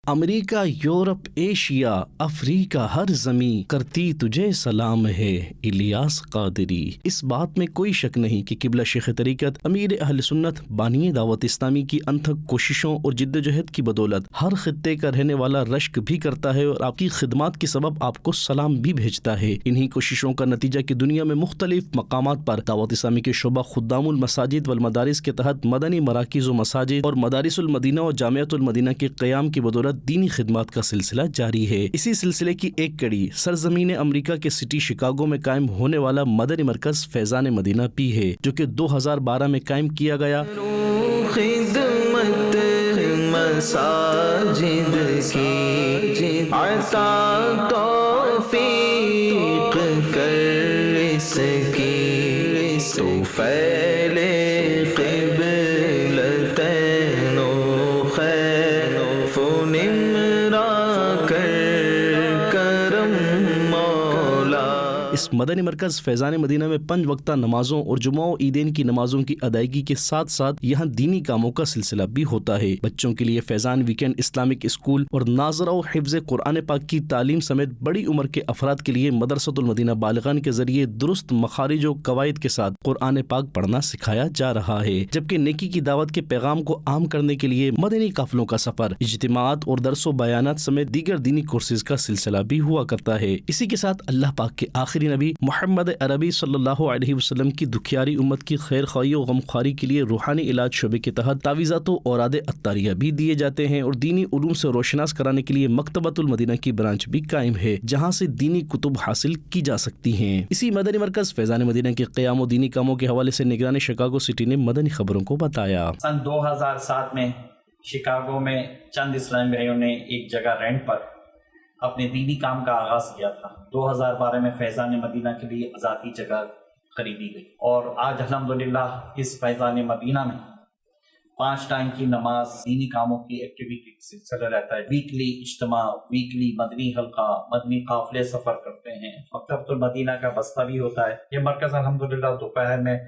امریکہ، Europe, Asia, افریقہ، ہر زمیں کرتی تجھے سلام ہے الیاس قادری۔ اس بات میں کوئی شک نہیں کہ قبلہ شیخ طریقت امیر اہل سنت بانی دعوت اسلامی کی انتھک کوششوں اور جد و جہد کی بدولت ہر خطے کا رہنے والا رشک بھی کرتا ہے اور آپ کی خدمات کے سبب آپ کو سلام بھی بھیجتا ہے۔ انہی کوششوں کا نتیجہ کہ دنیا میں مختلف مقامات پر دعوت اسلامی کے شعبہ خدام المساجد والمدارس کے تحت مدنی مراکز و مساجد اور مدارس المدینہ اور جامعۃ المدینہ کے قیام کی بدولت دینی خدمات کا سلسلہ جاری ہے۔ اسی سلسلے کی ایک کڑی سرزمین امریکہ کے سٹی شکاگو میں قائم ہونے والا مدنی مرکز فیضان مدینہ بھی ہے، جو کہ 2012 میں قائم کیا گیا۔ خدمت مساجد کی عطا توفیق کر اس کی تو پھیلے قبلتین و خیف و نمرا کر کرم مولا۔ اس مدنی مرکز فیضان مدینہ میں 5 وقتہ نمازوں اور جمعہ و عیدین کی نمازوں کی ادائیگی کے ساتھ ساتھ یہاں دینی کاموں کا سلسلہ بھی ہوتا ہے۔ بچوں کے لیے فیضان ویکینڈ اسلامک اسکول اور ناظرہ و حفظ قرآن پاک کی تعلیم سمیت بڑی عمر کے افراد کے لیے مدرسۃ المدینہ بالغان کے ذریعے درست مخارج و قواعد کے ساتھ قرآن پاک پڑھنا سکھایا جا رہا ہے، جبکہ نیکی کی دعوت کے پیغام کو عام کرنے کے لیے مدنی قافلوں کا سفر، اجتماعات اور درس و بیانات سمیت دیگر دینی کورسز کا سلسلہ بھی ہوا کرتا ہے۔ اسی کے ساتھ اللہ پاک کے آخری نبی محمد عربی صلی اللہ علیہ وسلم کی دکھیاری امت کی خیر خواہی و غمخواری کے لیے روحانی علاج شعبے کے تحت تعویذات و اوراد عطاریہ بھی دیے جاتے ہیں اور دینی علوم سے روشناس کرانے کے لیے مکتبۃ المدینہ کی برانچ بھی قائم ہے، جہاں سے دینی کتب حاصل کی جا سکتی ہیں۔ اسی مدنی مرکز فیضان مدینہ کے قیام و دینی کاموں کے حوالے سے نگران شکاگو سٹی نے مدنی خبروں کو بتایا۔ سن 2007 میں شکاگو میں چند اسلامی بھائیوں نے ایک جگہ رینٹ پر اپنے دینی کام کا آغاز کیا تھا۔ 2012 میں فیضان مدینہ کے لیے ذاتی جگہ خریدی گئی اور آج الحمدللہ اس فیضان مدینہ میں 5 ٹائم کی نماز، دینی کاموں کی ایکٹیویٹی سلسلہ رہتا ہے، ویکلی اجتماع، ویکلی مدنی حلقہ، مدنی قافلے سفر کرتے ہیں، مکتبۃ المدینہ کا بستہ بھی ہوتا ہے۔ یہ مرکز الحمدللہ دوپہر میں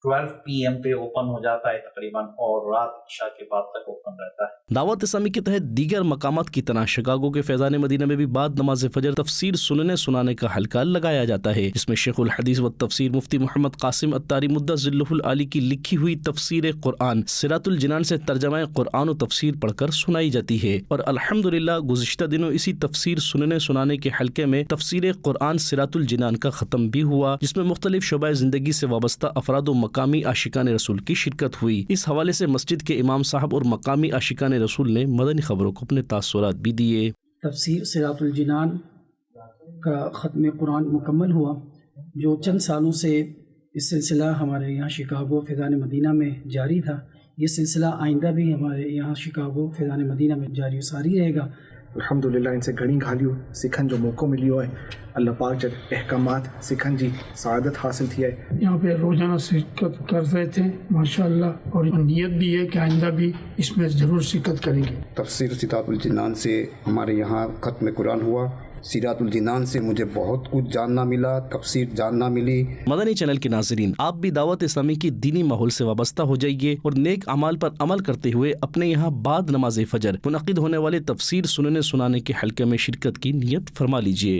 12 PM پہ اوپن ہو جاتا ہے تقریباً، اور رات عشاء کے بعد تک اوپن رہتا ہے۔ دعوت اسلامی کے تحت دیگر مقامات کی طرح شکاگو کے فیضان مدینہ میں بھی بعد نماز فجر تفسیر سننے سنانے کا حلقہ لگایا جاتا ہے، جس میں شیخ الحدیث و تفسیر مفتی محمد قاسم عطاری مدہ ذلہ العالی کی لکھی ہوئی تفسیر قرآن صراط الجنان سے ترجمہ قرآن و تفسیر پڑھ کر سنائی جاتی ہے۔ اور الحمدللہ گزشتہ دنوں اسی تفسیر سننے سنانے کے حلقے میں تفسیر قرآن صراط الجنان کا ختم بھی ہوا، جس میں مختلف شعبہ زندگی سے وابستہ افراد و مقامی عاشقان رسول کی شرکت ہوئی۔ اس حوالے سے مسجد کے امام صاحب اور مقامی عاشقان رسول نے مدنی خبروں کو اپنے تاثرات بھی دیے۔ تفسیر صراط الجنان کا ختم قرآن مکمل ہوا، جو چند سالوں سے اس سلسلہ ہمارے یہاں شکاگو فیضان مدینہ میں جاری تھا۔ یہ سلسلہ آئندہ بھی ہمارے یہاں شکاگو فیضان مدینہ میں جاری و ساری رہے گا۔ الحمدللہ ان سے گھڑی گھالیو سکھن جو موقع ملیو ہے، اللہ پاک جب احکامات سکھن جی سعادت حاصل تھی ہے۔ یہاں پہ روزانہ شرکت کر رہے تھے ماشاءاللہ، اور نیت بھی ہے کہ آئندہ بھی اس میں ضرور شرکت کریں گے۔ تفسیر صراط الجنان سے ہمارے یہاں ختم قرآن ہوا۔ صراط الجنان سے مجھے بہت کچھ جاننا ملا، تفسیر جاننا ملی۔ مدنی چینل کے ناظرین، آپ بھی دعوت اسلامی کی دینی ماحول سے وابستہ ہو جائیے اور نیک اعمال پر عمل کرتے ہوئے اپنے یہاں بعد نماز فجر منعقد ہونے والے تفسیر سننے سنانے کے حلقے میں شرکت کی نیت فرما لیجیے۔